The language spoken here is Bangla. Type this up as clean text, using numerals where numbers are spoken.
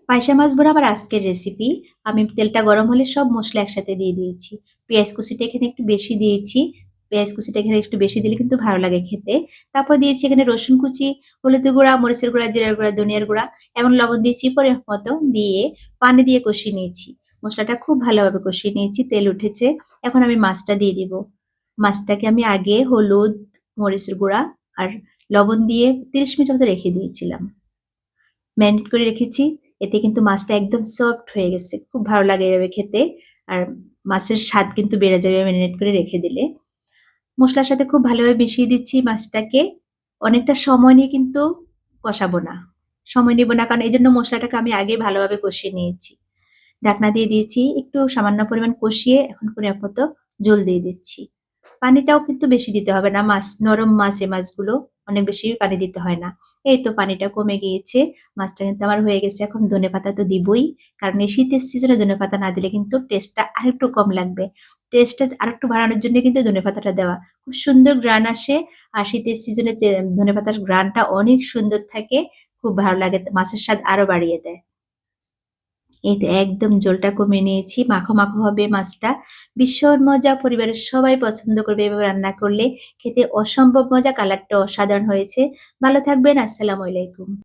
পাইসা মাছ ভুনা আমার আজকের রেসিপি। আমি তেলটা গরম হলে সব মসলা একসাথে দিয়ে দিয়েছি। পেঁয়াজ কুচিটা এখানে একটু বেশি দিয়েছি। পেঁয়াজ কুচিটা এখানে একটু বেশি দিলে কিন্তু ভালো লাগে খেতে। তারপর দিয়েছি এখানে রসুন কুচি, হলুদের গুঁড়া, মরিচের গুঁড়া, জিরার গুঁড়া, ধনিয়ার গুঁড়া এবং লবণ দিয়েছি পরিমাপ মতো দিয়ে পানি দিয়ে কষিয়ে নিয়েছি। মসলাটা খুব ভালোভাবে কষিয়ে নিয়েছি, তেল উঠেছে। এখন আমি মাছটা দিয়ে দিব। মাছটাকে আমি আগে হলুদ, মরিচের গুঁড়া আর লবণ দিয়ে ৩০ মিনিট মতো রেখে দিয়েছিলাম। ম্যারিনেট করে রেখেছি। এতে কিন্তু মাছটা একদম সফট হয়ে গেছে। খুব ভালো লাগে এভাবে খেতে। আর মাছের স্বাদ কিন্তু বেড়ে যাবে ম্যারিনেট করে রেখে দিলে। মসলার সাথে খুব ভালোভাবে মিশিয়ে দিচ্ছি মাছটাকে। অনেকটা সময় নিয়ে কিন্তু কষাবো না। সময় নিব না কারণ এজন্য মসলাটাকে আমি আগে ভালোভাবে কষিয়ে নিয়েছি। ঢাকনা দিয়ে দিয়েছি। একটু সামান্য পরিমাণ কষিয়ে এখন পরিমাপ মতো জল দিয়ে দিচ্ছি। পানিটাও কিন্তু বেশি দিতে হবে না। মাছ নরম মাছ এই মাছগুলো অনেক বেশি পানি দিতে হয় না। এই তো পানিটা কমে গিয়েছে। মাছটা কিন্তু আমার হয়ে গেছে। এখন ধনেপাতা তো দিবই। কারণ এই শীতের সিজনে ধনেপাতা না দিলে কিন্তু টেস্টটা আরেকটু কম লাগবে। টেস্টটা আরেকটু বাড়ানোর জন্য কিন্তু ধনেপাতাটা দেওয়া। খুব সুন্দর ঘ্রাণ আসে। আর শীতের সিজনে ধনেপাতার ঘ্রাণটা অনেক সুন্দর থাকে। খুব ভালো লাগে। মাছের স্বাদ আরো বাড়িয়ে দেয়। এই তো একদম ঝোলটা কমিয়ে নিয়েছি। মাখো, মাখো হবে মাছটা। ভীষণ মজা, পরিবারের সবাই পছন্দ করবে এভাবে রান্না করলে। খেতে অসম্ভব মজা, কালারটা অসাধারণ হয়েছে। ভালো থাকবেন। আসসালামু আলাইকুম।